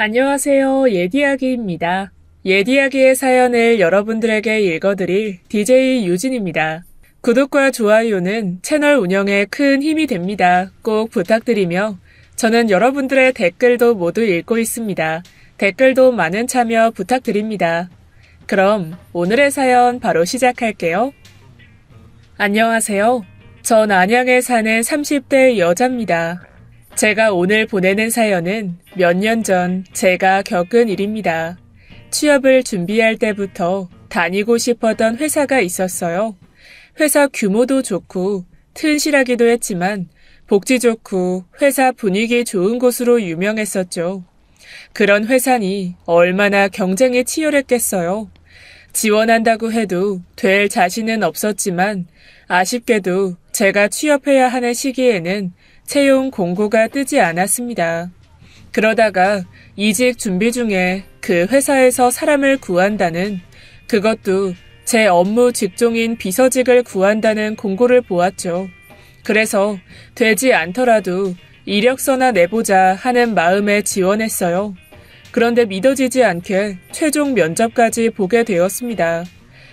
안녕하세요. 예디야기입니다. 예디야기의 사연을 여러분들에게 읽어드릴 DJ 유진입니다. 구독과 좋아요는 채널 운영에 큰 힘이 됩니다. 꼭 부탁드리며 저는 여러분들의 댓글도 모두 읽고 있습니다. 댓글도 많은 참여 부탁드립니다. 그럼 오늘의 사연 바로 시작할게요. 안녕하세요. 전 안양에 사는 30대 여자입니다. 제가 오늘 보내는 사연은 몇 년 전 제가 겪은 일입니다. 취업을 준비할 때부터 다니고 싶었던 회사가 있었어요. 회사 규모도 좋고 튼실하기도 했지만 복지 좋고 회사 분위기 좋은 곳으로 유명했었죠. 그런 회사니 얼마나 경쟁이 치열했겠어요. 지원한다고 해도 될 자신은 없었지만 아쉽게도 제가 취업해야 하는 시기에는 채용 공고가 뜨지 않았습니다. 그러다가 이직 준비 중에 그 회사에서 사람을 구한다는, 그것도 제 업무 직종인 비서직을 구한다는 공고를 보았죠. 그래서 되지 않더라도 이력서나 내보자 하는 마음에 지원했어요. 그런데 믿어지지 않게 최종 면접까지 보게 되었습니다.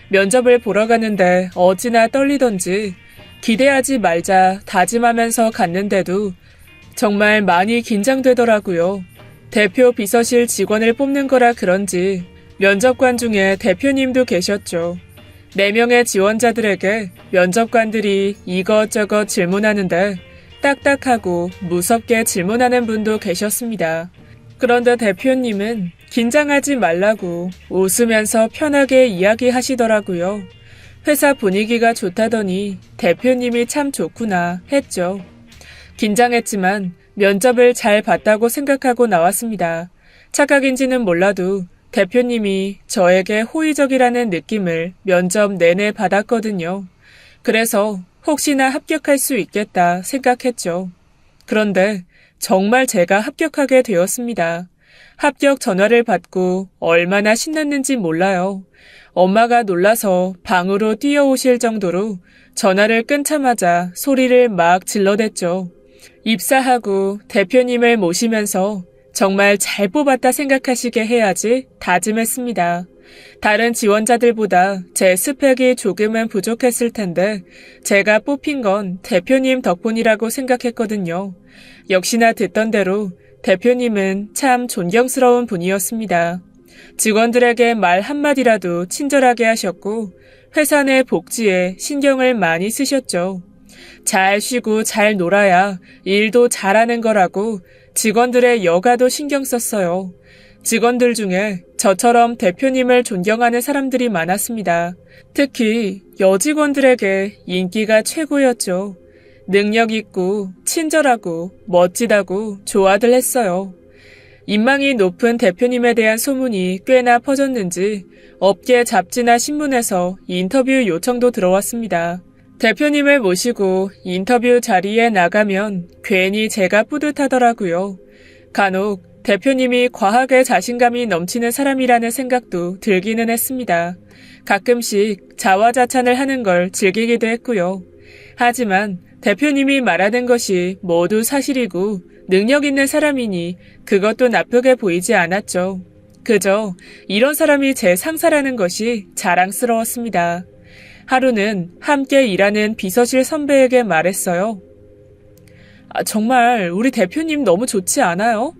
면접을 보러 가는데 어찌나 떨리던지 기대하지 말자 다짐하면서 갔는데도 정말 많이 긴장되더라고요. 대표 비서실 직원을 뽑는 거라 그런지 면접관 중에 대표님도 계셨죠. 4명의 지원자들에게 면접관들이 이것저것 질문하는데 딱딱하고 무섭게 질문하는 분도 계셨습니다. 그런데 대표님은 긴장하지 말라고 웃으면서 편하게 이야기하시더라고요. 회사 분위기가 좋다더니 대표님이 참 좋구나 했죠. 긴장했지만 면접을 잘 봤다고 생각하고 나왔습니다. 착각인지는 몰라도 대표님이 저에게 호의적이라는 느낌을 면접 내내 받았거든요. 그래서 혹시나 합격할 수 있겠다 생각했죠. 그런데 정말 제가 합격하게 되었습니다. 합격 전화를 받고 얼마나 신났는지 몰라요. 엄마가 놀라서 방으로 뛰어오실 정도로 전화를 끊자마자 소리를 막 질러댔죠. 입사하고 대표님을 모시면서 정말 잘 뽑았다 생각하시게 해야지 다짐했습니다. 다른 지원자들보다 제 스펙이 조금은 부족했을 텐데 제가 뽑힌 건 대표님 덕분이라고 생각했거든요. 역시나 듣던 대로 대표님은 참 존경스러운 분이었습니다. 직원들에게 말 한마디라도 친절하게 하셨고 회사 내 복지에 신경을 많이 쓰셨죠. 잘 쉬고 잘 놀아야 일도 잘하는 거라고 직원들의 여가도 신경 썼어요. 직원들 중에 저처럼 대표님을 존경하는 사람들이 많았습니다. 특히 여직원들에게 인기가 최고였죠. 능력 있고 친절하고 멋지다고 좋아들 했어요. 인망이 높은 대표님에 대한 소문이 꽤나 퍼졌는지 업계 잡지나 신문에서 인터뷰 요청도 들어왔습니다. 대표님을 모시고 인터뷰 자리에 나가면 괜히 제가 뿌듯하더라고요. 간혹 대표님이 과하게 자신감이 넘치는 사람이라는 생각도 들기는 했습니다. 가끔씩 자화자찬을 하는 걸 즐기기도 했고요. 하지만 대표님이 말하는 것이 모두 사실이고 능력 있는 사람이니 그것도 나쁘게 보이지 않았죠. 그저 이런 사람이 제 상사라는 것이 자랑스러웠습니다. 하루는 함께 일하는 비서실 선배에게 말했어요. 정말 우리 대표님 너무 좋지 않아요?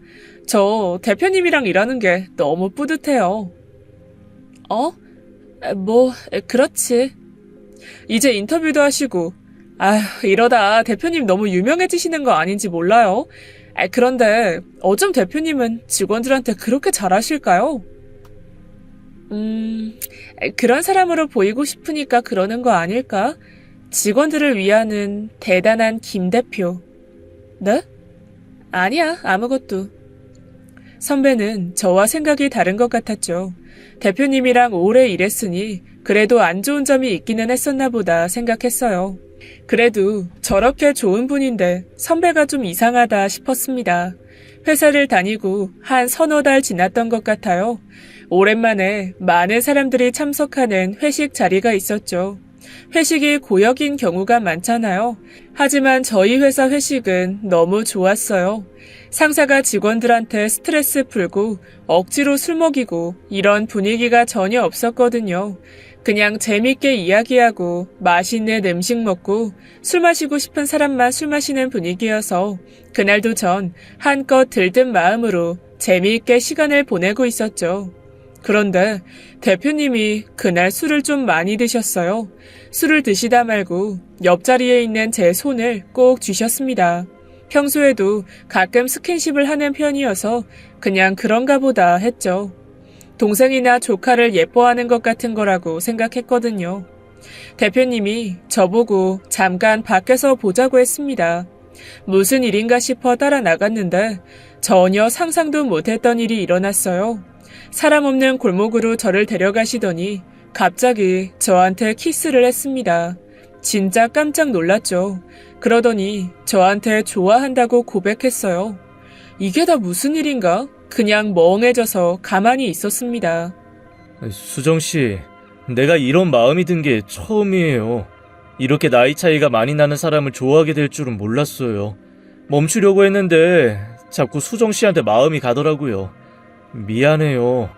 저 대표님이랑 일하는 게 너무 뿌듯해요. 그렇지. 이제 인터뷰도 하시고 이러다 대표님 너무 유명해지시는 거 아닌지 몰라요. 그런데 어쩜 대표님은 직원들한테 그렇게 잘하실까요? 그런 사람으로 보이고 싶으니까 그러는 거 아닐까? 직원들을 위하는 대단한 김 대표. 네? 아니야, 아무것도. 선배는 저와 생각이 다른 것 같았죠. 대표님이랑 오래 일했으니 그래도 안 좋은 점이 있기는 했었나 보다 생각했어요. 그래도 저렇게 좋은 분인데 선배가 좀 이상하다 싶었습니다. 회사를 다니고 한 서너 달 지났던 것 같아요. 오랜만에 많은 사람들이 참석하는 회식 자리가 있었죠. 회식이 고역인 경우가 많잖아요. 하지만 저희 회사 회식은 너무 좋았어요. 상사가 직원들한테 스트레스 풀고 억지로 술 먹이고 이런 분위기가 전혀 없었거든요. 그냥 재밌게 이야기하고 맛있는 음식 먹고 술 마시고 싶은 사람만 술 마시는 분위기여서 그날도 전 한껏 들뜬 마음으로 재미있게 시간을 보내고 있었죠. 그런데 대표님이 그날 술을 좀 많이 드셨어요. 술을 드시다 말고 옆자리에 있는 제 손을 꼭 쥐셨습니다. 평소에도 가끔 스킨십을 하는 편이어서 그냥 그런가 보다 했죠. 동생이나 조카를 예뻐하는 것 같은 거라고 생각했거든요. 대표님이 저보고 잠깐 밖에서 보자고 했습니다. 무슨 일인가 싶어 따라 나갔는데 전혀 상상도 못했던 일이 일어났어요. 사람 없는 골목으로 저를 데려가시더니 갑자기 저한테 키스를 했습니다. 진짜 깜짝 놀랐죠. 그러더니 저한테 좋아한다고 고백했어요. 이게 다 무슨 일인가? 그냥 멍해져서 가만히 있었습니다. 수정씨, 내가 이런 마음이 든 게 처음이에요. 이렇게 나이 차이가 많이 나는 사람을 좋아하게 될 줄은 몰랐어요. 멈추려고 했는데 자꾸 수정씨한테 마음이 가더라고요. 미안해요.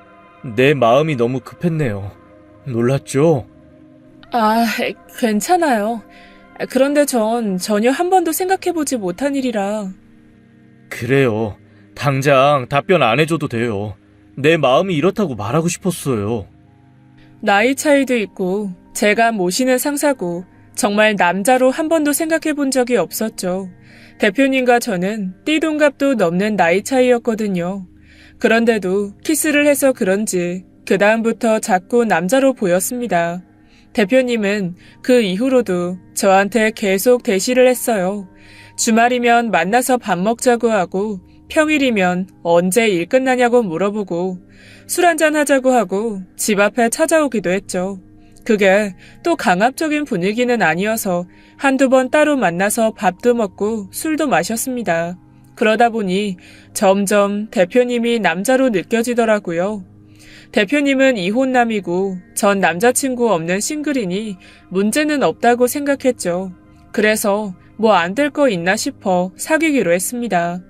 내 마음이 너무 급했네요. 놀랐죠? 괜찮아요. 그런데 전 전혀 한 번도 생각해보지 못한 일이라. 그래요. 당장 답변 안 해줘도 돼요. 내 마음이 이렇다고 말하고 싶었어요. 나이 차이도 있고 제가 모시는 상사고 정말 남자로 한 번도 생각해본 적이 없었죠. 대표님과 저는 띠동갑도 넘는 나이 차이였거든요. 그런데도 키스를 해서 그런지 그 다음부터 자꾸 남자로 보였습니다. 대표님은 그 이후로도 저한테 계속 대시를 했어요. 주말이면 만나서 밥 먹자고 하고 평일이면 언제 일 끝나냐고 물어보고 술 한잔 하자고 하고 집 앞에 찾아오기도 했죠. 그게 또 강압적인 분위기는 아니어서 한두 번 따로 만나서 밥도 먹고 술도 마셨습니다. 그러다 보니 점점 대표님이 남자로 느껴지더라고요. 대표님은 이혼남이고 전 남자친구 없는 싱글이니 문제는 없다고 생각했죠. 그래서 뭐 안 될 거 있나 싶어 사귀기로 했습니다.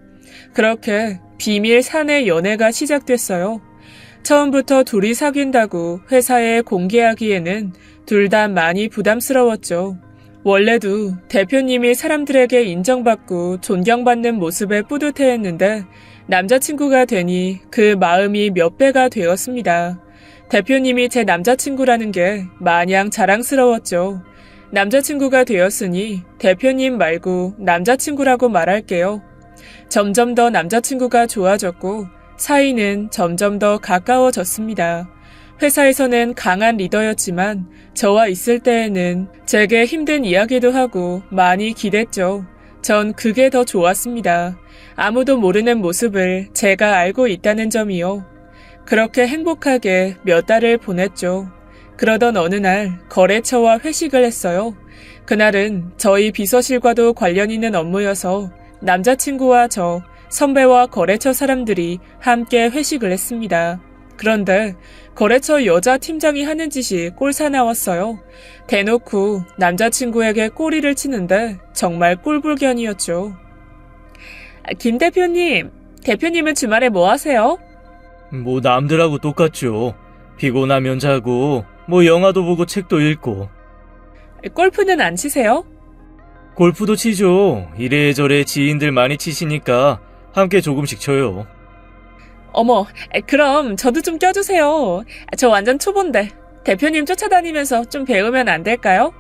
그렇게 비밀 사내 연애가 시작됐어요. 처음부터 둘이 사귄다고 회사에 공개하기에는 둘 다 많이 부담스러웠죠. 원래도 대표님이 사람들에게 인정받고 존경받는 모습에 뿌듯해했는데 남자친구가 되니 그 마음이 몇 배가 되었습니다. 대표님이 제 남자친구라는 게 마냥 자랑스러웠죠. 남자친구가 되었으니 대표님 말고 남자친구라고 말할게요. 점점 더 남자친구가 좋아졌고 사이는 점점 더 가까워졌습니다. 회사에서는 강한 리더였지만 저와 있을 때에는 제게 힘든 이야기도 하고 많이 기댔죠. 전 그게 더 좋았습니다. 아무도 모르는 모습을 제가 알고 있다는 점이요. 그렇게 행복하게 몇 달을 보냈죠. 그러던 어느 날 거래처와 회식을 했어요. 그날은 저희 비서실과도 관련 있는 업무여서 남자친구와 저, 선배와 거래처 사람들이 함께 회식을 했습니다. 그런데 거래처 여자 팀장이 하는 짓이 꼴사나웠어요. 대놓고 남자친구에게 꼬리를 치는데 정말 꼴불견이었죠. 김 대표님, 대표님은 주말에 뭐 하세요? 뭐 남들하고 똑같죠. 피곤하면 자고 뭐 영화도 보고 책도 읽고. 골프는 안 치세요? 골프도 치죠. 이래저래 지인들 많이 치시니까 함께 조금씩 쳐요. 어머, 그럼 저도 좀 껴주세요. 저 완전 초보인데 대표님 쫓아다니면서 좀 배우면 안 될까요?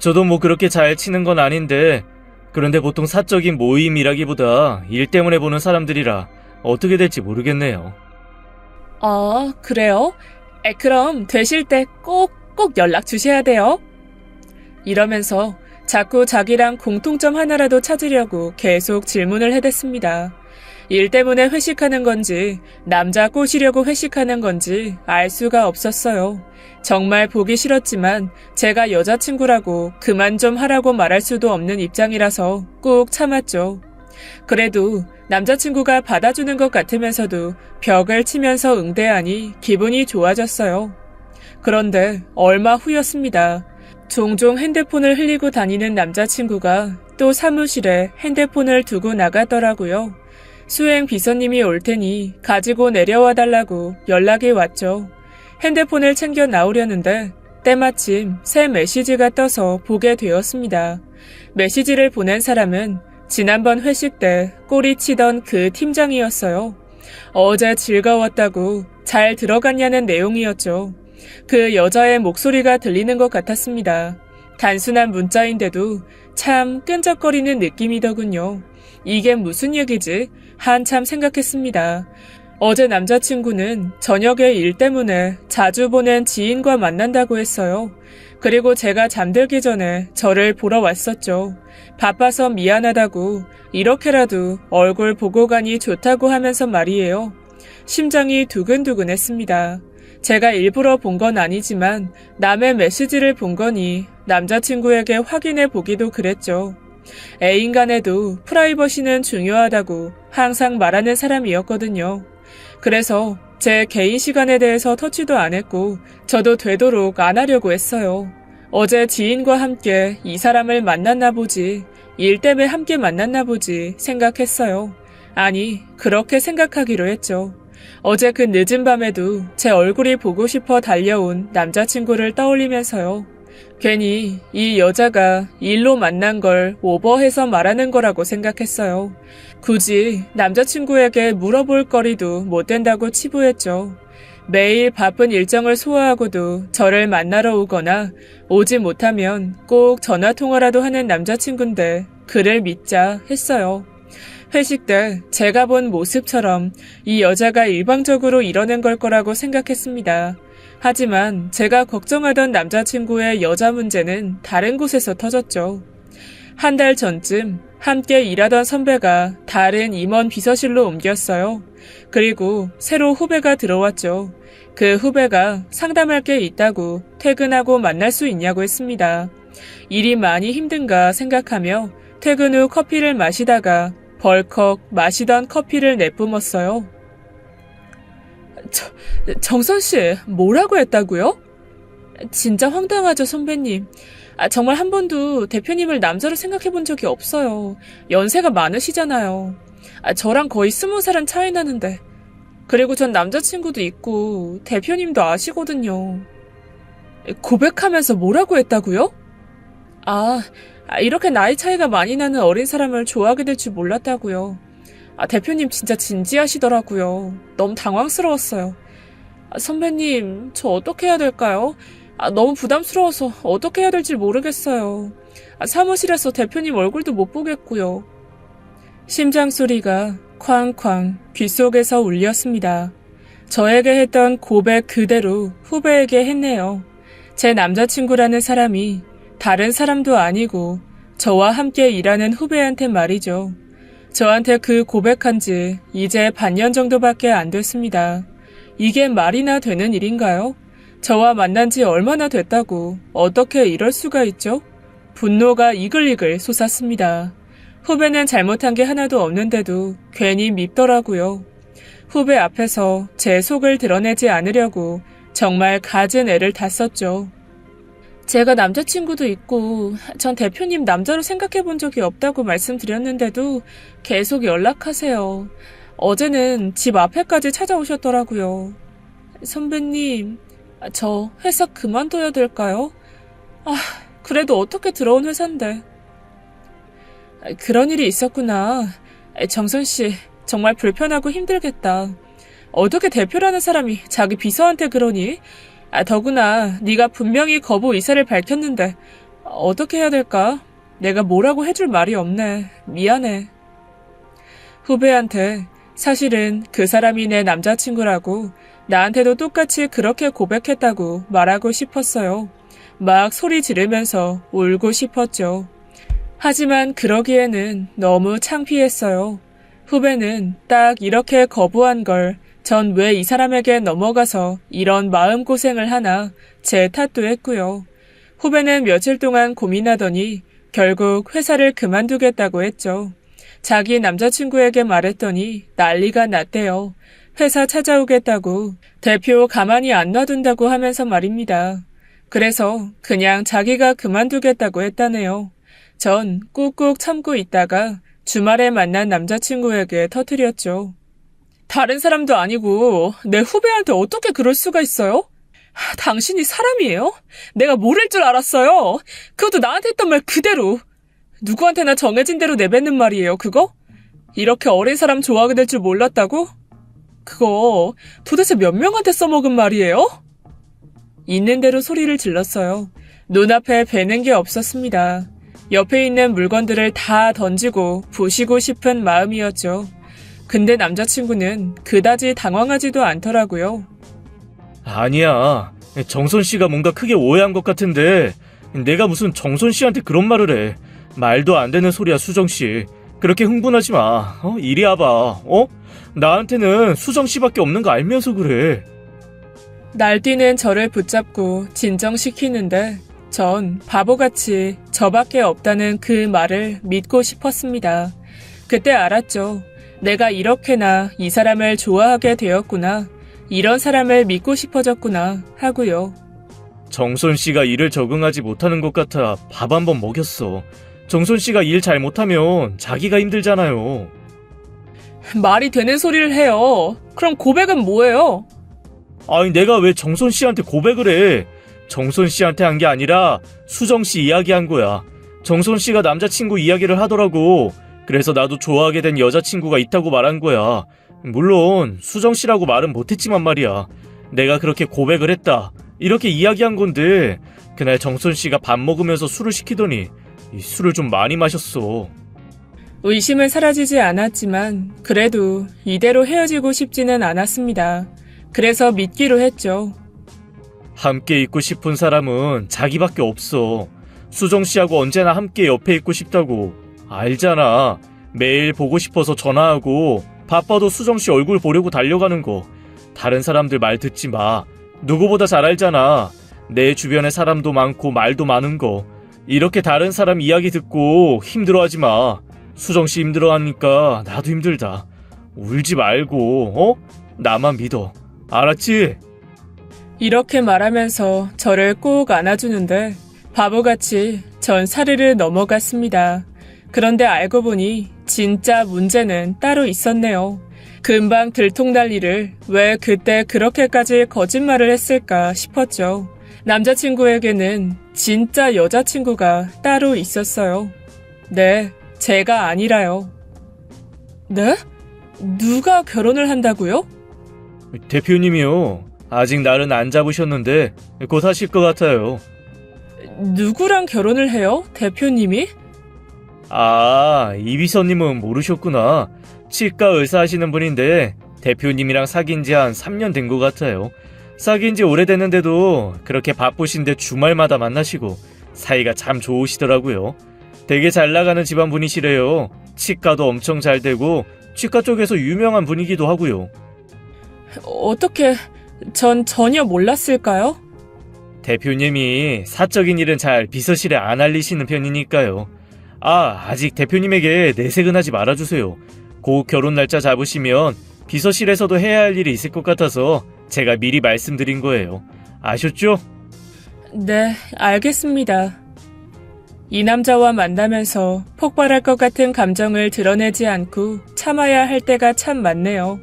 저도 뭐 그렇게 잘 치는 건 아닌데 그런데 보통 사적인 모임이라기보다 일 때문에 보는 사람들이라 어떻게 될지 모르겠네요. 그래요? 그럼 되실 때 꼭 연락 주셔야 돼요. 이러면서 자꾸 자기랑 공통점 하나라도 찾으려고 계속 질문을 해댔습니다. 일 때문에 회식하는 건지 남자 꼬시려고 회식하는 건지 알 수가 없었어요. 정말 보기 싫었지만 제가 여자친구라고 그만 좀 하라고 말할 수도 없는 입장이라서 꾹 참았죠. 그래도 남자친구가 받아주는 것 같으면서도 벽을 치면서 응대하니 기분이 좋아졌어요. 그런데 얼마 후였습니다. 종종 핸드폰을 흘리고 다니는 남자친구가 또 사무실에 핸드폰을 두고 나갔더라고요. 수행 비서님이 올 테니 가지고 내려와 달라고 연락이 왔죠. 핸드폰을 챙겨 나오려는데 때마침 새 메시지가 떠서 보게 되었습니다. 메시지를 보낸 사람은 지난번 회식 때 꼬리치던 그 팀장이었어요. 어제 즐거웠다고 잘 들어갔냐는 내용이었죠. 그 여자의 목소리가 들리는 것 같았습니다. 단순한 문자인데도 참 끈적거리는 느낌이더군요. 이게 무슨 얘기지? 한참 생각했습니다. 어제 남자친구는 저녁에 일 때문에 자주 보낸 지인과 만난다고 했어요. 그리고 제가 잠들기 전에 저를 보러 왔었죠. 바빠서 미안하다고 이렇게라도 얼굴 보고 가니 좋다고 하면서 말이에요. 심장이 두근두근했습니다. 제가 일부러 본 건 아니지만 남의 메시지를 본 거니 남자친구에게 확인해 보기도 그랬죠. 애인 간에도 프라이버시는 중요하다고 항상 말하는 사람이었거든요. 그래서 제 개인 시간에 대해서 터치도 안 했고 저도 되도록 안 하려고 했어요. 어제 지인과 함께 이 사람을 만났나 보지, 일 때문에 함께 만났나 보지 생각했어요. 아니, 그렇게 생각하기로 했죠. 어제 그 늦은 밤에도 제 얼굴이 보고 싶어 달려온 남자친구를 떠올리면서요. 괜히 이 여자가 일로 만난 걸 오버해서 말하는 거라고 생각했어요. 굳이 남자친구에게 물어볼 거리도 못 된다고 치부했죠. 매일 바쁜 일정을 소화하고도 저를 만나러 오거나 오지 못하면 꼭 전화통화라도 하는 남자친구인데 그를 믿자 했어요. 회식 때 제가 본 모습처럼 이 여자가 일방적으로 이러는 걸 거라고 생각했습니다. 하지만 제가 걱정하던 남자친구의 여자 문제는 다른 곳에서 터졌죠. 한 달 전쯤 함께 일하던 선배가 다른 임원 비서실로 옮겼어요. 그리고 새로 후배가 들어왔죠. 그 후배가 상담할 게 있다고 퇴근하고 만날 수 있냐고 했습니다. 일이 많이 힘든가 생각하며 퇴근 후 커피를 마시다가 벌컥 마시던 커피를 내뿜었어요. 정선씨, 뭐라고 했다고요? 진짜 황당하죠, 선배님. 정말 한 번도 대표님을 남자로 생각해 본 적이 없어요. 연세가 많으시잖아요. 저랑 거의 20살은 차이 나는데. 그리고 전 남자친구도 있고 대표님도 아시거든요. 고백하면서 뭐라고 했다고요? 이렇게 나이 차이가 많이 나는 어린 사람을 좋아하게 될 줄 몰랐다고요. 대표님 진짜 진지하시더라고요. 너무 당황스러웠어요. 선배님, 저 어떻게 해야 될까요? 너무 부담스러워서 어떻게 해야 될지 모르겠어요. 사무실에서 대표님 얼굴도 못 보겠고요. 심장 소리가 쾅쾅 귓속에서 울렸습니다. 저에게 했던 고백 그대로 후배에게 했네요. 제 남자친구라는 사람이 다른 사람도 아니고 저와 함께 일하는 후배한테 말이죠. 저한테 그 고백한 지 이제 반년 정도밖에 안 됐습니다. 이게 말이나 되는 일인가요? 저와 만난 지 얼마나 됐다고 어떻게 이럴 수가 있죠? 분노가 이글이글 솟았습니다. 후배는 잘못한 게 하나도 없는데도 괜히 밉더라고요. 후배 앞에서 제 속을 드러내지 않으려고 정말 갖은 애를 다 썼죠. 제가 남자친구도 있고 전 대표님 남자로 생각해 본 적이 없다고 말씀드렸는데도 계속 연락하세요. 어제는 집 앞에까지 찾아오셨더라고요. 선배님, 저 회사 그만둬야 될까요? 그래도 어떻게 들어온 회사인데. 그런 일이 있었구나. 정선씨, 정말 불편하고 힘들겠다. 어떻게 대표라는 사람이 자기 비서한테 그러니? 더구나 네가 분명히 거부 의사를 밝혔는데 어떻게 해야 될까? 내가 뭐라고 해줄 말이 없네. 미안해. 후배한테 사실은 그 사람이 내 남자친구라고 나한테도 똑같이 그렇게 고백했다고 말하고 싶었어요. 막 소리 지르면서 울고 싶었죠. 하지만 그러기에는 너무 창피했어요. 후배는 딱 이렇게 거부한 걸 전 왜 이 사람에게 넘어가서 이런 마음고생을 하나 제 탓도 했고요. 후배는 며칠 동안 고민하더니 결국 회사를 그만두겠다고 했죠. 자기 남자친구에게 말했더니 난리가 났대요. 회사 찾아오겠다고 대표 가만히 안 놔둔다고 하면서 말입니다. 그래서 그냥 자기가 그만두겠다고 했다네요. 전 꾹꾹 참고 있다가 주말에 만난 남자친구에게 터뜨렸죠. 다른 사람도 아니고 내 후배한테 어떻게 그럴 수가 있어요? 당신이 사람이에요? 내가 모를 줄 알았어요. 그것도 나한테 했던 말 그대로. 누구한테나 정해진 대로 내뱉는 말이에요, 그거? 이렇게 어린 사람 좋아하게 될 줄 몰랐다고? 그거 도대체 몇 명한테 써먹은 말이에요? 있는 대로 소리를 질렀어요. 눈앞에 뵈는 게 없었습니다. 옆에 있는 물건들을 다 던지고 부시고 싶은 마음이었죠. 근데 남자친구는 그다지 당황하지도 않더라고요. 아니야. 정선 씨가 뭔가 크게 오해한 것 같은데 내가 무슨 정선 씨한테 그런 말을 해. 말도 안 되는 소리야, 수정 씨. 그렇게 흥분하지 마. 이리 와봐. 나한테는 수정 씨밖에 없는 거 알면서 그래. 날뛰는 저를 붙잡고 진정시키는데 전 바보같이 저밖에 없다는 그 말을 믿고 싶었습니다. 그때 알았죠. 내가 이렇게나 이 사람을 좋아하게 되었구나. 이런 사람을 믿고 싶어졌구나 하고요. 정선 씨가 일을 적응하지 못하는 것 같아 밥 한 번 먹였어. 정선 씨가 일 잘 못하면 자기가 힘들잖아요. 말이 되는 소리를 해요. 그럼 고백은 뭐예요? 아니 내가 왜 정선 씨한테 고백을 해? 정선 씨한테 한 게 아니라 수정 씨 이야기한 거야. 정선 씨가 남자친구 이야기를 하더라고. 그래서 나도 좋아하게 된 여자친구가 있다고 말한 거야. 물론 수정 씨라고 말은 못했지만 말이야. 내가 그렇게 고백을 했다. 이렇게 이야기한 건데 그날 정선 씨가 밥 먹으면서 술을 시키더니 이 술을 좀 많이 마셨어. 의심은 사라지지 않았지만 그래도 이대로 헤어지고 싶지는 않았습니다. 그래서 믿기로 했죠. 함께 있고 싶은 사람은 자기밖에 없어. 수정 씨하고 언제나 함께 옆에 있고 싶다고. 알잖아. 매일 보고 싶어서 전화하고 바빠도 수정 씨 얼굴 보려고 달려가는 거. 다른 사람들 말 듣지 마. 누구보다 잘 알잖아. 내 주변에 사람도 많고 말도 많은 거. 이렇게 다른 사람 이야기 듣고 힘들어하지 마. 수정 씨 힘들어하니까 나도 힘들다. 울지 말고, 나만 믿어. 알았지? 이렇게 말하면서 저를 꼭 안아주는데 바보같이 전 사르르 넘어갔습니다. 그런데 알고 보니 진짜 문제는 따로 있었네요. 금방 들통날 일을 왜 그때 그렇게까지 거짓말을 했을까 싶었죠. 남자친구에게는 진짜 여자친구가 따로 있었어요. 네, 제가 아니라요. 네? 누가 결혼을 한다고요? 대표님이요. 아직 날은 안 잡으셨는데 곧 하실 것 같아요. 누구랑 결혼을 해요? 대표님이? 아, 이비서님은 모르셨구나. 치과 의사 하시는 분인데 대표님이랑 사귄 지 한 3년 된 것 같아요. 사귄 지 오래됐는데도 그렇게 바쁘신데 주말마다 만나시고 사이가 참 좋으시더라고요. 되게 잘 나가는 집안 분이시래요. 치과도 엄청 잘 되고 치과 쪽에서 유명한 분이기도 하고요. 어떻게 전 전혀 몰랐을까요? 대표님이 사적인 일은 잘 비서실에 안 알리시는 편이니까요. 아직 대표님에게 내색은 하지 말아주세요. 곧 결혼 날짜 잡으시면 비서실에서도 해야 할 일이 있을 것 같아서 제가 미리 말씀드린 거예요. 아셨죠? 네, 알겠습니다. 이 남자와 만나면서 폭발할 것 같은 감정을 드러내지 않고 참아야 할 때가 참 많네요.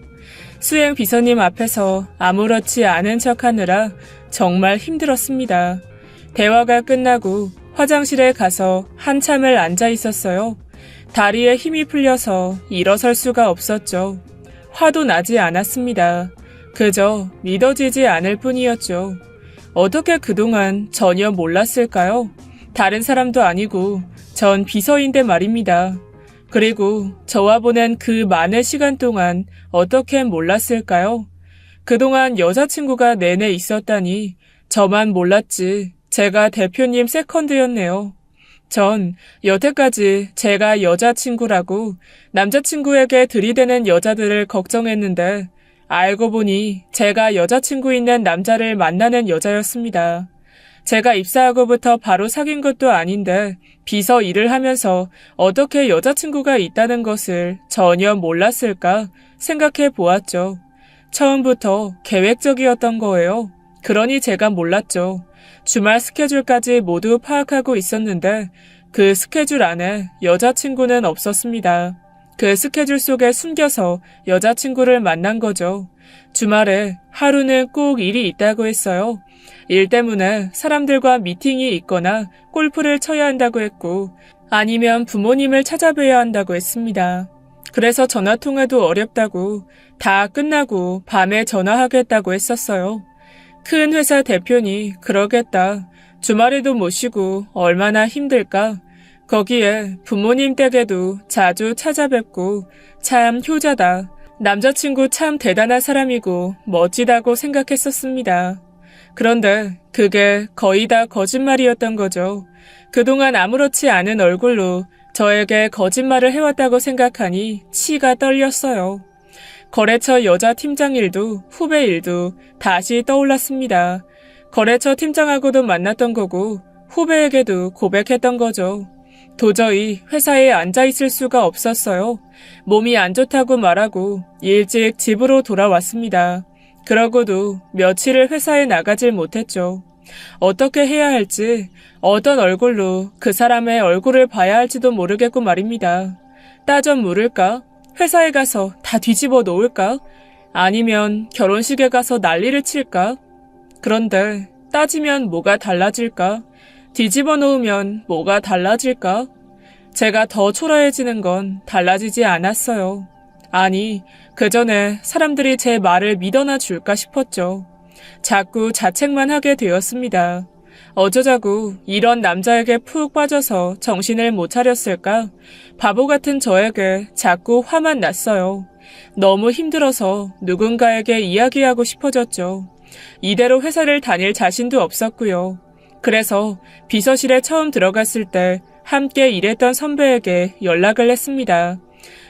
수행 비서님 앞에서 아무렇지 않은 척하느라 정말 힘들었습니다. 대화가 끝나고 화장실에 가서 한참을 앉아 있었어요. 다리에 힘이 풀려서 일어설 수가 없었죠. 화도 나지 않았습니다. 그저 믿어지지 않을 뿐이었죠. 어떻게 그동안 전혀 몰랐을까요? 다른 사람도 아니고 전 비서인데 말입니다. 그리고 저와 보낸 그 많은 시간 동안 어떻게 몰랐을까요? 그동안 여자친구가 내내 있었다니 저만 몰랐지 제가 대표님 세컨드였네요. 전 여태까지 제가 여자친구라고 남자친구에게 들이대는 여자들을 걱정했는데 알고 보니 제가 여자친구 있는 남자를 만나는 여자였습니다. 제가 입사하고부터 바로 사귄 것도 아닌데 비서 일을 하면서 어떻게 여자친구가 있다는 것을 전혀 몰랐을까 생각해 보았죠. 처음부터 계획적이었던 거예요. 그러니 제가 몰랐죠. 주말 스케줄까지 모두 파악하고 있었는데 그 스케줄 안에 여자친구는 없었습니다. 그 스케줄 속에 숨겨서 여자친구를 만난 거죠. 주말에 하루는 꼭 일이 있다고 했어요. 일 때문에 사람들과 미팅이 있거나 골프를 쳐야 한다고 했고 아니면 부모님을 찾아뵈야 한다고 했습니다. 그래서 전화통화도 어렵다고 다 끝나고 밤에 전화하겠다고 했었어요. 큰 회사 대표니 그러겠다. 주말에도 못 쉬고 얼마나 힘들까. 거기에 부모님 댁에도 자주 찾아뵙고 참 효자다. 남자친구 참 대단한 사람이고 멋지다고 생각했었습니다. 그런데 그게 거의 다 거짓말이었던 거죠. 그동안 아무렇지 않은 얼굴로 저에게 거짓말을 해왔다고 생각하니 치가 떨렸어요. 거래처 여자 팀장 일도 후배 일도 다시 떠올랐습니다. 거래처 팀장하고도 만났던 거고 후배에게도 고백했던 거죠. 도저히 회사에 앉아있을 수가 없었어요. 몸이 안 좋다고 말하고 일찍 집으로 돌아왔습니다. 그러고도 며칠을 회사에 나가질 못했죠. 어떻게 해야 할지, 어떤 얼굴로 그 사람의 얼굴을 봐야 할지도 모르겠고 말입니다. 따져 물을까? 회사에 가서 다 뒤집어 놓을까? 아니면 결혼식에 가서 난리를 칠까? 그런데 따지면 뭐가 달라질까? 뒤집어 놓으면 뭐가 달라질까? 제가 더 초라해지는 건 달라지지 않았어요. 아니, 그 전에 사람들이 제 말을 믿어나 줄까 싶었죠. 자꾸 자책만 하게 되었습니다. 어쩌자고 이런 남자에게 푹 빠져서 정신을 못 차렸을까? 바보 같은 저에게 자꾸 화만 났어요. 너무 힘들어서 누군가에게 이야기하고 싶어졌죠. 이대로 회사를 다닐 자신도 없었고요. 그래서 비서실에 처음 들어갔을 때 함께 일했던 선배에게 연락을 했습니다.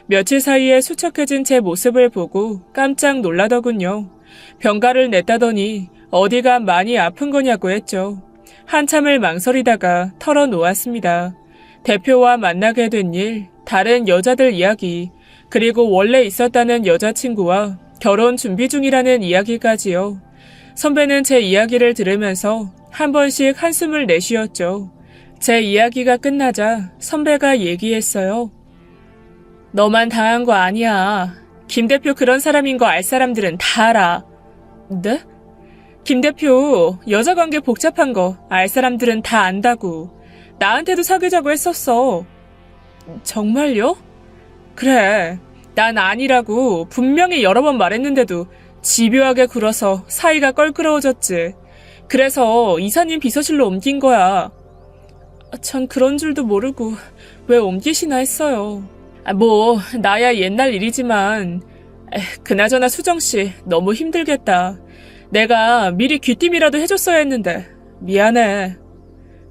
며칠 사이에 수척해진 제 모습을 보고 깜짝 놀라더군요. 병가를 냈다더니 어디가 많이 아픈 거냐고 했죠. 한참을 망설이다가 털어놓았습니다. 대표와 만나게 된 일, 다른 여자들 이야기, 그리고 원래 있었다는 여자친구와 결혼 준비 중이라는 이야기까지요. 선배는 제 이야기를 들으면서 한 번씩 한숨을 내쉬었죠. 제 이야기가 끝나자 선배가 얘기했어요. 너만 당한 거 아니야. 김 대표 그런 사람인 거 알 사람들은 다 알아. 네? 김 대표 여자 관계 복잡한 거 알 사람들은 다 안다고. 나한테도 사귀자고 했었어. 정말요? 그래. 난 아니라고 분명히 여러 번 말했는데도 집요하게 굴어서 사이가 껄끄러워졌지. 그래서 이사님 비서실로 옮긴 거야. 전 그런 줄도 모르고 왜 옮기시나 했어요. 뭐 나야 옛날 일이지만 그나저나 수정씨 너무 힘들겠다. 내가 미리 귀띔이라도 해줬어야 했는데 미안해.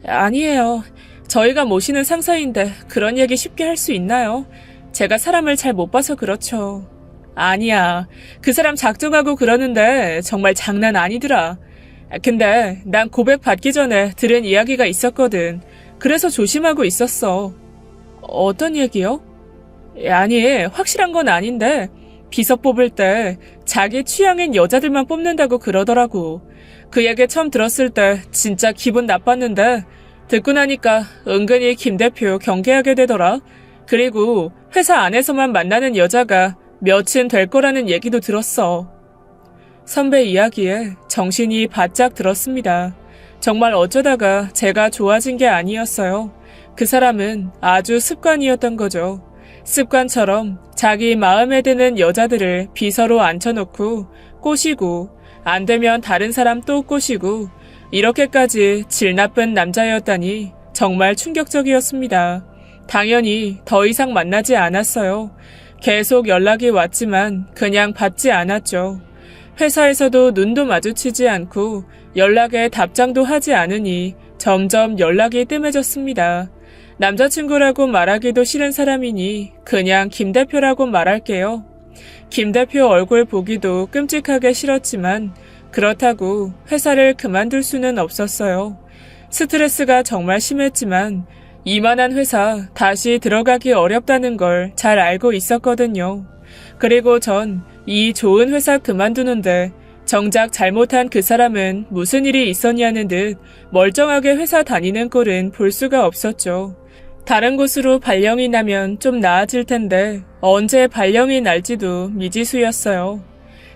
아니에요. 저희가 모시는 상사인데 그런 얘기 쉽게 할 수 있나요? 제가 사람을 잘 못 봐서 그렇죠. 아니야. 그 사람 작정하고 그러는데 정말 장난 아니더라. 근데 난 고백 받기 전에 들은 이야기가 있었거든. 그래서 조심하고 있었어. 어떤 얘기요? 아니, 확실한 건 아닌데 비서 뽑을 때 자기 취향인 여자들만 뽑는다고 그러더라고. 그 얘기 처음 들었을 때 진짜 기분 나빴는데 듣고 나니까 은근히 김 대표 경계하게 되더라. 그리고 회사 안에서만 만나는 여자가 몇은 될 거라는 얘기도 들었어. 선배 이야기에 정신이 바짝 들었습니다. 정말 어쩌다가 제가 좋아진 게 아니었어요. 그 사람은 아주 습관이었던 거죠. 습관처럼 자기 마음에 드는 여자들을 비서로 앉혀놓고 꼬시고 안 되면 다른 사람 또 꼬시고 이렇게까지 질 나쁜 남자였다니 정말 충격적이었습니다. 당연히 더 이상 만나지 않았어요. 계속 연락이 왔지만 그냥 받지 않았죠. 회사에서도 눈도 마주치지 않고 연락에 답장도 하지 않으니 점점 연락이 뜸해졌습니다. 남자친구라고 말하기도 싫은 사람이니 그냥 김 대표라고 말할게요. 김 대표 얼굴 보기도 끔찍하게 싫었지만 그렇다고 회사를 그만둘 수는 없었어요. 스트레스가 정말 심했지만 이만한 회사 다시 들어가기 어렵다는 걸 잘 알고 있었거든요. 그리고 전 이 좋은 회사 그만두는데 정작 잘못한 그 사람은 무슨 일이 있었냐는 듯 멀쩡하게 회사 다니는 꼴은 볼 수가 없었죠. 다른 곳으로 발령이 나면 좀 나아질 텐데 언제 발령이 날지도 미지수였어요.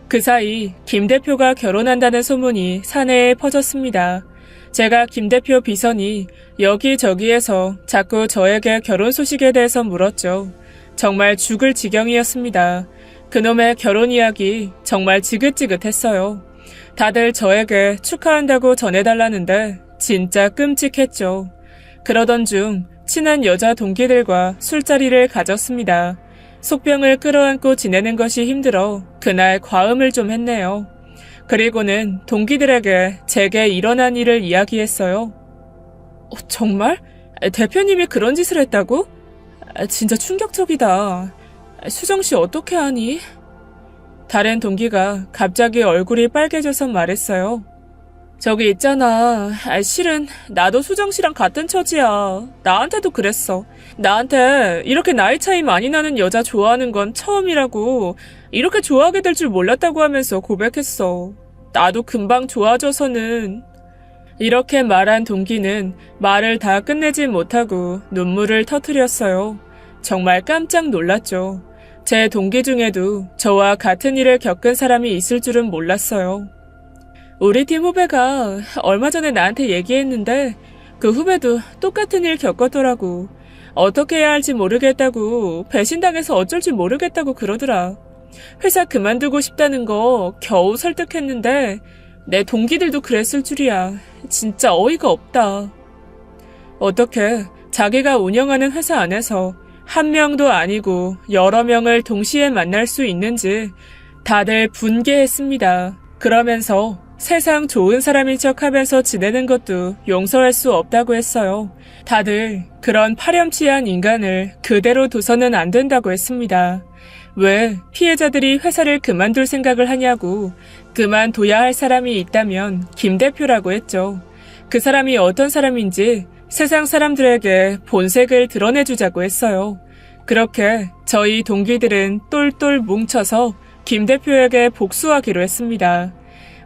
그 사이 김 대표가 결혼한다는 소문이 사내에 퍼졌습니다. 제가 김 대표 비서니 여기저기에서 자꾸 저에게 결혼 소식에 대해서 물었죠. 정말 죽을 지경이었습니다. 그놈의 결혼 이야기 정말 지긋지긋했어요. 다들 저에게 축하한다고 전해달라는데 진짜 끔찍했죠. 그러던 중 친한 여자 동기들과 술자리를 가졌습니다. 속병을 끌어안고 지내는 것이 힘들어 그날 과음을 좀 했네요. 그리고는 동기들에게 제게 일어난 일을 이야기했어요. 정말? 대표님이 그런 짓을 했다고? 진짜 충격적이다. 수정씨 어떻게 하니? 다른 동기가 갑자기 얼굴이 빨개져서 말했어요. 저기 있잖아. 실은 나도 수정씨랑 같은 처지야. 나한테도 그랬어. 나한테 이렇게 나이 차이 많이 나는 여자 좋아하는 건 처음이라고, 이렇게 좋아하게 될 줄 몰랐다고 하면서 고백했어. 나도 금방 좋아져서는. 이렇게 말한 동기는 말을 다 끝내지 못하고 눈물을 터뜨렸어요. 정말 깜짝 놀랐죠. 제 동기 중에도 저와 같은 일을 겪은 사람이 있을 줄은 몰랐어요. 우리 팀 후배가 얼마 전에 나한테 얘기했는데 그 후배도 똑같은 일 겪었더라고. 어떻게 해야 할지 모르겠다고, 배신당해서 어쩔 줄 모르겠다고 그러더라. 회사 그만두고 싶다는 거 겨우 설득했는데 내 동기들도 그랬을 줄이야. 진짜 어이가 없다. 어떻게 자기가 운영하는 회사 안에서 한 명도 아니고 여러 명을 동시에 만날 수 있는지 다들 분개했습니다. 그러면서 세상 좋은 사람인 척 하면서 지내는 것도 용서할 수 없다고 했어요. 다들 그런 파렴치한 인간을 그대로 둬서는 안 된다고 했습니다. 왜 피해자들이 회사를 그만둘 생각을 하냐고, 그만둬야 할 사람이 있다면 김 대표라고 했죠. 그 사람이 어떤 사람인지 세상 사람들에게 본색을 드러내주자고 했어요. 그렇게 저희 동기들은 똘똘 뭉쳐서 김 대표에게 복수하기로 했습니다.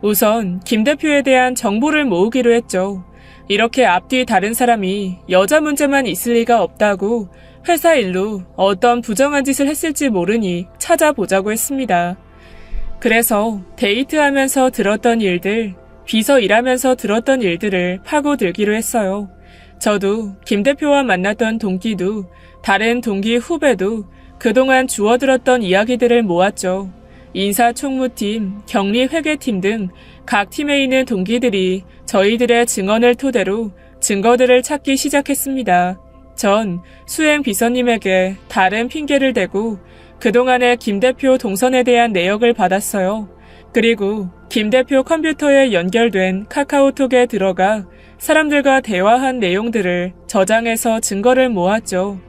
우선 김 대표에 대한 정보를 모으기로 했죠. 이렇게 앞뒤 다른 사람이 여자 문제만 있을 리가 없다고, 회사 일로 어떤 부정한 짓을 했을지 모르니 찾아보자고 했습니다. 그래서 데이트하면서 들었던 일들, 비서 일하면서 들었던 일들을 파고들기로 했어요. 저도 김 대표와 만났던 동기도 다른 동기 후배도 그동안 주워들었던 이야기들을 모았죠. 인사총무팀, 격리회계팀 등 각 팀에 있는 동기들이 저희들의 증언을 토대로 증거들을 찾기 시작했습니다. 전 수행 비서님에게 다른 핑계를 대고 그동안의 김 대표 동선에 대한 내역을 받았어요. 그리고 김 대표 컴퓨터에 연결된 카카오톡에 들어가 사람들과 대화한 내용들을 저장해서 증거를 모았죠.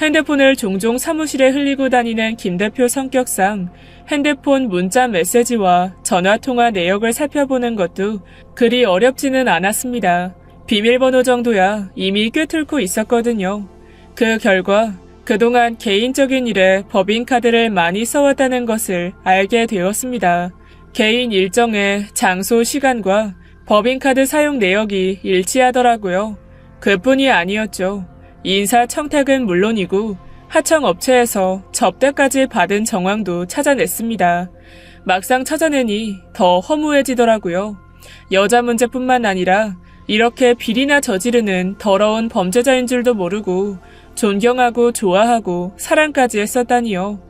핸드폰을 종종 사무실에 흘리고 다니는 김 대표 성격상 핸드폰 문자 메시지와 전화통화 내역을 살펴보는 것도 그리 어렵지는 않았습니다. 비밀번호 정도야 이미 꿰뚫고 있었거든요. 그 결과 그동안 개인적인 일에 법인카드를 많이 써왔다는 것을 알게 되었습니다. 개인 일정의 장소, 시간과 법인카드 사용 내역이 일치하더라고요. 그뿐이 아니었죠. 인사청탁은 물론이고 하청업체에서 접대까지 받은 정황도 찾아냈습니다. 막상 찾아내니 더 허무해지더라고요. 여자 문제뿐만 아니라 이렇게 비리나 저지르는 더러운 범죄자인 줄도 모르고 존경하고 좋아하고 사랑까지 했었다니요.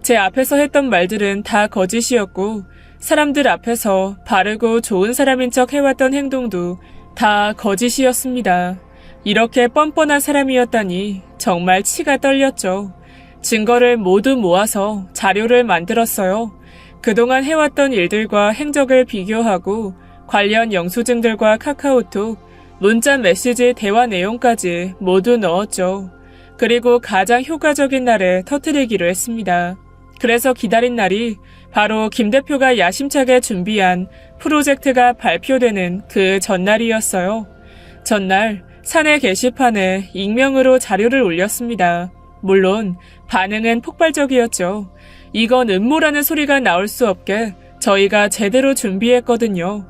제 앞에서 했던 말들은 다 거짓이었고 사람들 앞에서 바르고 좋은 사람인 척 해왔던 행동도 다 거짓이었습니다. 이렇게 뻔뻔한 사람이었다니 정말 치가 떨렸죠. 증거를 모두 모아서 자료를 만들었어요. 그동안 해왔던 일들과 행적을 비교하고 관련 영수증들과 카카오톡, 문자 메시지 대화 내용까지 모두 넣었죠. 그리고 가장 효과적인 날에 터뜨리기로 했습니다. 그래서 기다린 날이 바로 김 대표가 야심차게 준비한 프로젝트가 발표되는 그 전날이었어요. 전날 사내 게시판에 익명으로 자료를 올렸습니다. 물론 반응은 폭발적이었죠. 이건 음모라는 소리가 나올 수 없게 저희가 제대로 준비했거든요.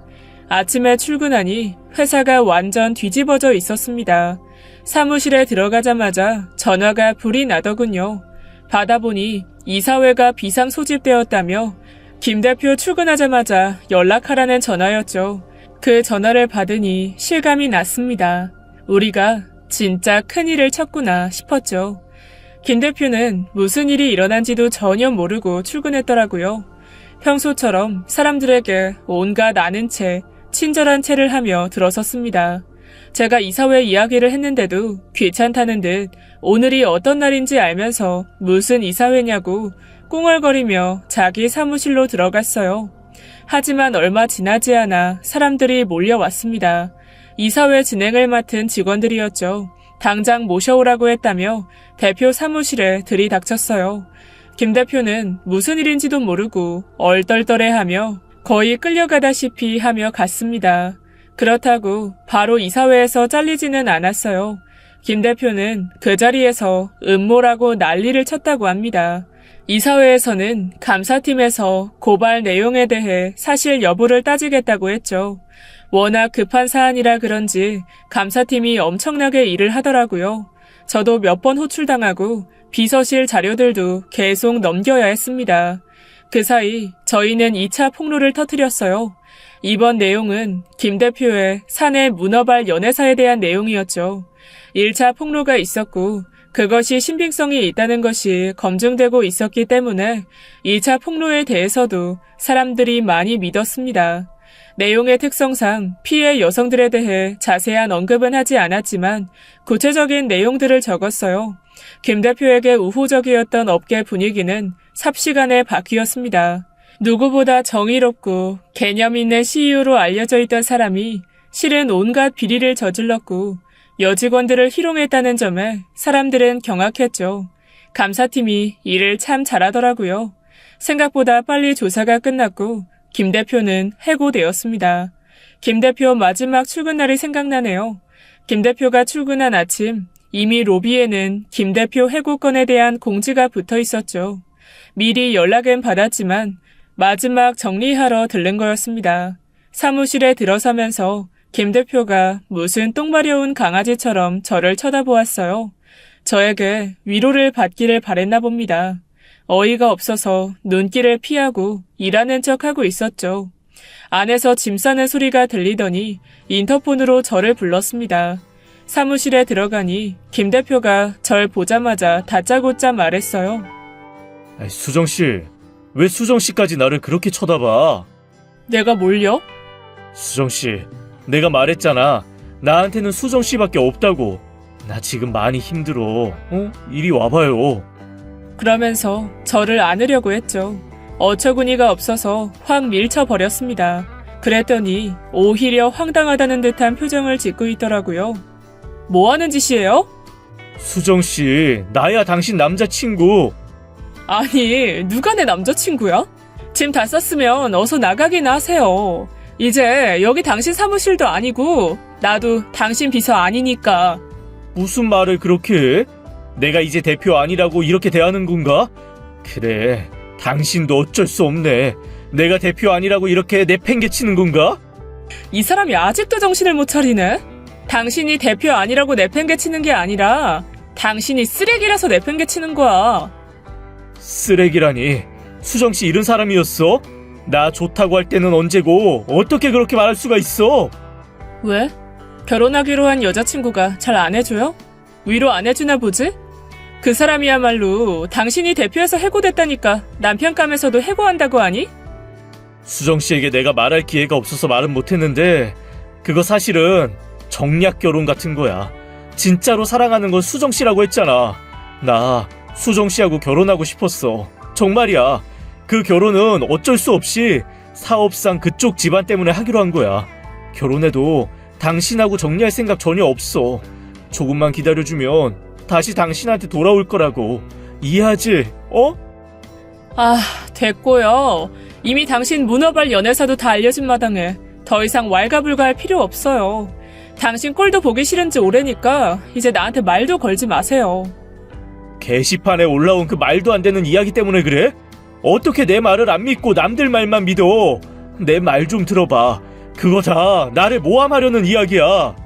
아침에 출근하니 회사가 완전 뒤집어져 있었습니다. 사무실에 들어가자마자 전화가 불이 나더군요. 받아보니 이사회가 비상 소집되었다며 김 대표 출근하자마자 연락하라는 전화였죠. 그 전화를 받으니 실감이 났습니다. 우리가 진짜 큰일을 쳤구나 싶었죠. 김 대표는 무슨 일이 일어난지도 전혀 모르고 출근했더라고요. 평소처럼 사람들에게 온갖 아는 채, 친절한 체를 하며 들어섰습니다. 제가 이사회 이야기를 했는데도 귀찮다는 듯 오늘이 어떤 날인지 알면서 무슨 이사회냐고 꿍얼거리며 자기 사무실로 들어갔어요. 하지만 얼마 지나지 않아 사람들이 몰려왔습니다. 이사회 진행을 맡은 직원들이었죠. 당장 모셔오라고 했다며 대표 사무실에 들이닥쳤어요. 김 대표는 무슨 일인지도 모르고 얼떨떨해하며 거의 끌려가다시피 하며 갔습니다. 그렇다고 바로 이사회에서 잘리지는 않았어요. 김 대표는 그 자리에서 음모라고 난리를 쳤다고 합니다. 이사회에서는 감사팀에서 고발 내용에 대해 사실 여부를 따지겠다고 했죠. 워낙 급한 사안이라 그런지 감사팀이 엄청나게 일을 하더라고요. 저도 몇 번 호출당하고 비서실 자료들도 계속 넘겨야 했습니다. 그 사이 저희는 2차 폭로를 터뜨렸어요. 이번 내용은 김 대표의 사내 문어발 연애사에 대한 내용이었죠. 1차 폭로가 있었고 그것이 신빙성이 있다는 것이 검증되고 있었기 때문에 2차 폭로에 대해서도 사람들이 많이 믿었습니다. 내용의 특성상 피해 여성들에 대해 자세한 언급은 하지 않았지만 구체적인 내용들을 적었어요. 김 대표에게 우호적이었던 업계 분위기는 삽시간에 바뀌었습니다. 누구보다 정의롭고 개념 있는 CEO로 알려져 있던 사람이 실은 온갖 비리를 저질렀고 여직원들을 희롱했다는 점에 사람들은 경악했죠. 감사팀이 일을 참 잘하더라고요. 생각보다 빨리 조사가 끝났고 김 대표는 해고되었습니다. 김 대표 마지막 출근 날이 생각나네요. 김 대표가 출근한 아침 이미 로비에는 김 대표 해고건에 대한 공지가 붙어 있었죠. 미리 연락은 받았지만 마지막 정리하러 들른 거였습니다. 사무실에 들어서면서 김 대표가 무슨 똥 마려운 강아지처럼 저를 쳐다보았어요. 저에게 위로를 받기를 바랬나 봅니다. 어이가 없어서 눈길을 피하고 일하는 척하고 있었죠. 안에서 짐 싸는 소리가 들리더니 인터폰으로 저를 불렀습니다. 사무실에 들어가니 김 대표가 절 보자마자 다짜고짜 말했어요. 수정씨, 왜 수정씨까지 나를 그렇게 쳐다봐? 내가 뭘요? 수정씨, 내가 말했잖아. 나한테는 수정씨밖에 없다고. 나 지금 많이 힘들어. 이리 와봐요. 그러면서 저를 안으려고 했죠. 어처구니가 없어서 확 밀쳐버렸습니다. 그랬더니 오히려 황당하다는 듯한 표정을 짓고 있더라고요. 뭐 하는 짓이에요? 수정씨, 나야 당신 남자친구. 아니, 누가 내 남자친구야? 짐 다 쌌으면 어서 나가기나 하세요. 이제 여기 당신 사무실도 아니고 나도 당신 비서 아니니까. 무슨 말을 그렇게 해? 내가 이제 대표 아니라고 이렇게 대하는 건가? 그래, 당신도 어쩔 수 없네. 내가 대표 아니라고 이렇게 내팽개치는 건가? 이 사람이 아직도 정신을 못 차리네? 당신이 대표 아니라고 내팽개치는 게 아니라 당신이 쓰레기라서 내팽개치는 거야. 쓰레기라니. 수정씨 이런 사람이었어? 나 좋다고 할 때는 언제고 어떻게 그렇게 말할 수가 있어? 왜? 결혼하기로 한 여자친구가 잘 안 해줘요? 위로 안 해주나 보지? 그 사람이야말로 당신이 대표에서 해고됐다니까 남편감에서도 해고한다고 하니? 수정씨에게 내가 말할 기회가 없어서 말은 못했는데 그거 사실은 정략 결혼 같은 거야. 진짜로 사랑하는 건 수정씨라고 했잖아. 나 수정씨하고 결혼하고 싶었어. 정말이야. 그 결혼은 어쩔 수 없이 사업상 그쪽 집안 때문에 하기로 한 거야. 결혼해도 당신하고 정리할 생각 전혀 없어. 조금만 기다려주면 다시 당신한테 돌아올 거라고. 이해하지? 아, 됐고요. 이미 당신 문어발 연애사도 다 알려진 마당에 더 이상 왈가불가할 필요 없어요. 당신 꼴도 보기 싫은지 오래니까 이제 나한테 말도 걸지 마세요. 게시판에 올라온 그 말도 안 되는 이야기 때문에 그래? 어떻게 내 말을 안 믿고 남들 말만 믿어? 내 말 좀 들어봐. 그거 다 나를 모함하려는 이야기야.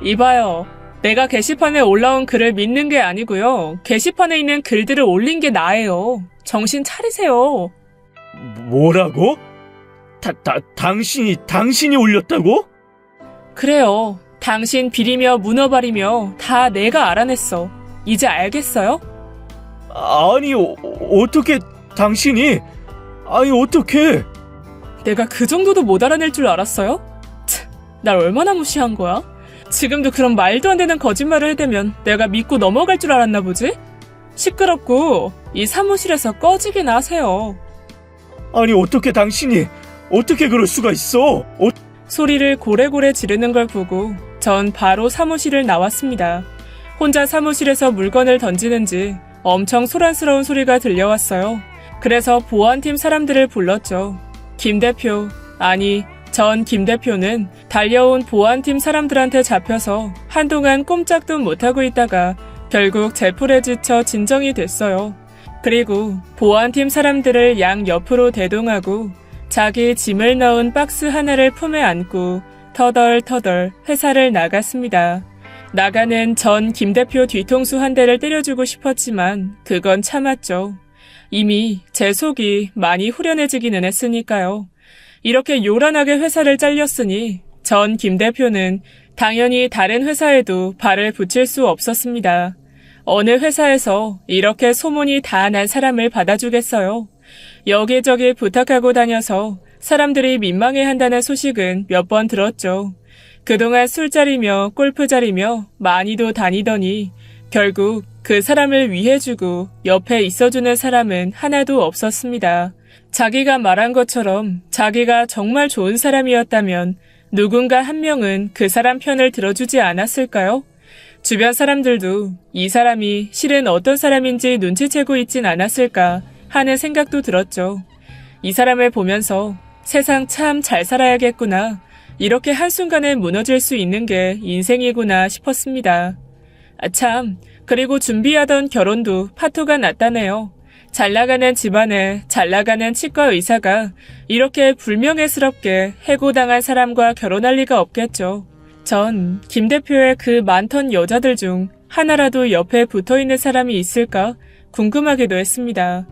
이봐요. 내가 게시판에 올라온 글을 믿는 게 아니고요. 게시판에 있는 글들을 올린 게 나예요. 정신 차리세요. 뭐라고? 당신이 올렸다고? 그래요. 당신 비리며 문어발이며 다 내가 알아냈어. 이제 알겠어요? 아니, 어떻게 당신이? 아니, 어떻게? 내가 그 정도도 못 알아낼 줄 알았어요? 날 얼마나 무시한 거야? 지금도 그런 말도 안 되는 거짓말을 해대면 내가 믿고 넘어갈 줄 알았나 보지? 시끄럽고 이 사무실에서 꺼지기나 하세요. 아니, 어떻게 그럴 수가 있어? 소리를 고래고래 지르는 걸 보고 전 바로 사무실을 나왔습니다. 혼자 사무실에서 물건을 던지는지 엄청 소란스러운 소리가 들려왔어요. 그래서 보안팀 사람들을 불렀죠. 김 대표, 아니 전 김 대표는 달려온 보안팀 사람들한테 잡혀서 한동안 꼼짝도 못하고 있다가 결국 제풀에 지쳐 진정이 됐어요. 그리고 보안팀 사람들을 양 옆으로 대동하고 자기 짐을 넣은 박스 하나를 품에 안고 터덜터덜 회사를 나갔습니다. 나가는 전 김 대표 뒤통수 한 대를 때려주고 싶었지만 그건 참았죠. 이미 제 속이 많이 후련해지기는 했으니까요. 이렇게 요란하게 회사를 잘렸으니 전 김 대표는 당연히 다른 회사에도 발을 붙일 수 없었습니다. 어느 회사에서 이렇게 소문이 다 난 사람을 받아주겠어요. 여기저기 부탁하고 다녀서 사람들이 민망해한다는 소식은 몇 번 들었죠. 그동안 술자리며 골프자리며 많이도 다니더니 결국 그 사람을 위해주고 옆에 있어주는 사람은 하나도 없었습니다. 자기가 말한 것처럼 자기가 정말 좋은 사람이었다면 누군가 한 명은 그 사람 편을 들어주지 않았을까요? 주변 사람들도 이 사람이 실은 어떤 사람인지 눈치채고 있진 않았을까 하는 생각도 들었죠. 이 사람을 보면서 세상 참 잘 살아야겠구나. 이렇게 한순간에 무너질 수 있는 게 인생이구나 싶었습니다. 참, 그리고 준비하던 결혼도 파토가 났다네요. 잘나가는 집안에 잘나가는 치과 의사가 이렇게 불명예스럽게 해고당한 사람과 결혼할 리가 없겠죠. 전 김 대표의 그 많던 여자들 중 하나라도 옆에 붙어있는 사람이 있을까 궁금하기도 했습니다.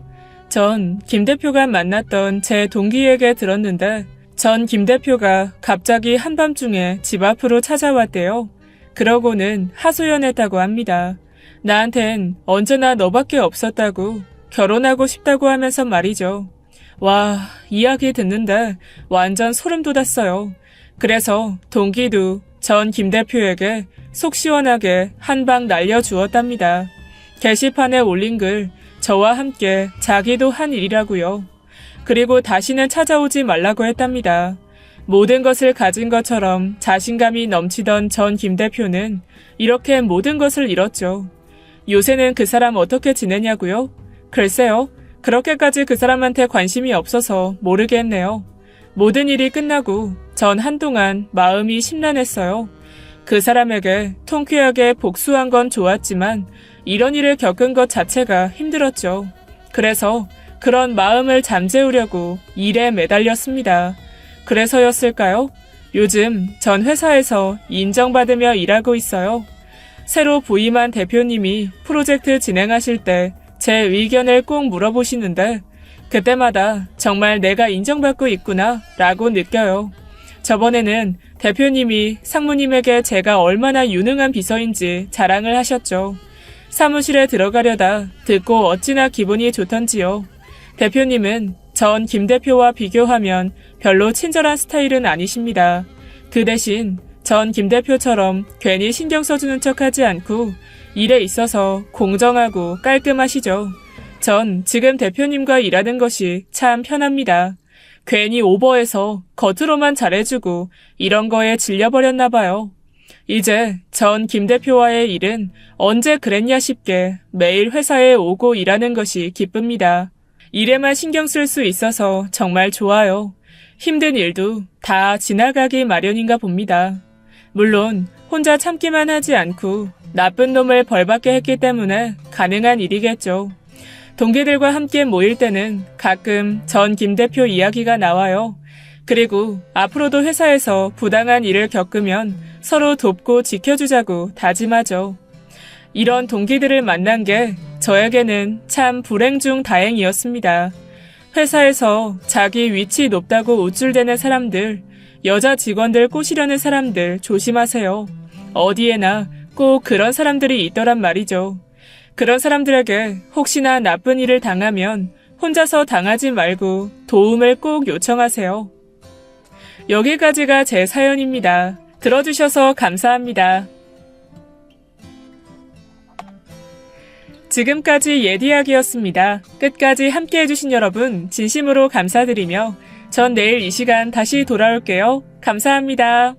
전 김 대표가 만났던 제 동기에게 들었는데 전 김 대표가 갑자기 한밤중에 집 앞으로 찾아왔대요. 그러고는 하소연했다고 합니다. 나한텐 언제나 너밖에 없었다고 결혼하고 싶다고 하면서 말이죠. 와, 이야기 듣는데 완전 소름 돋았어요. 그래서 동기도 전 김 대표에게 속 시원하게 한 방 날려주었답니다. 게시판에 올린 글 저와 함께 자기도 한 일이라고요. 그리고 다시는 찾아오지 말라고 했답니다. 모든 것을 가진 것처럼 자신감이 넘치던 전 김 대표는 이렇게 모든 것을 잃었죠. 요새는 그 사람 어떻게 지내냐고요? 글쎄요. 그렇게까지 그 사람한테 관심이 없어서 모르겠네요. 모든 일이 끝나고 전 한동안 마음이 심란했어요. 그 사람에게 통쾌하게 복수한 건 좋았지만 이런 일을 겪은 것 자체가 힘들었죠. 그래서 그런 마음을 잠재우려고 일에 매달렸습니다. 그래서였을까요? 요즘 전 회사에서 인정받으며 일하고 있어요. 새로 부임한 대표님이 프로젝트 진행하실 때 제 의견을 꼭 물어보시는데 그때마다 정말 내가 인정받고 있구나 라고 느껴요. 저번에는 대표님이 상무님에게 제가 얼마나 유능한 비서인지 자랑을 하셨죠. 사무실에 들어가려다 듣고 어찌나 기분이 좋던지요. 대표님은 전 김 대표와 비교하면 별로 친절한 스타일은 아니십니다. 그 대신 전 김 대표처럼 괜히 신경 써주는 척하지 않고 일에 있어서 공정하고 깔끔하시죠. 전 지금 대표님과 일하는 것이 참 편합니다. 괜히 오버해서 겉으로만 잘해주고 이런 거에 질려버렸나 봐요. 이제 전 김 대표와의 일은 언제 그랬냐 싶게 매일 회사에 오고 일하는 것이 기쁩니다. 일에만 신경 쓸 수 있어서 정말 좋아요. 힘든 일도 다 지나가기 마련인가 봅니다. 물론 혼자 참기만 하지 않고 나쁜 놈을 벌받게 했기 때문에 가능한 일이겠죠. 동기들과 함께 모일 때는 가끔 전 김 대표 이야기가 나와요. 그리고 앞으로도 회사에서 부당한 일을 겪으면 서로 돕고 지켜주자고 다짐하죠. 이런 동기들을 만난 게 저에게는 참 불행 중 다행이었습니다. 회사에서 자기 위치 높다고 우쭐대는 사람들, 여자 직원들 꼬시려는 사람들 조심하세요. 어디에나 꼭 그런 사람들이 있더란 말이죠. 그런 사람들에게 혹시나 나쁜 일을 당하면 혼자서 당하지 말고 도움을 꼭 요청하세요. 여기까지가 제 사연입니다. 들어주셔서 감사합니다. 지금까지 예디약이었습니다. 끝까지 함께 해주신 여러분 진심으로 감사드리며 전 내일 이 시간 다시 돌아올게요. 감사합니다.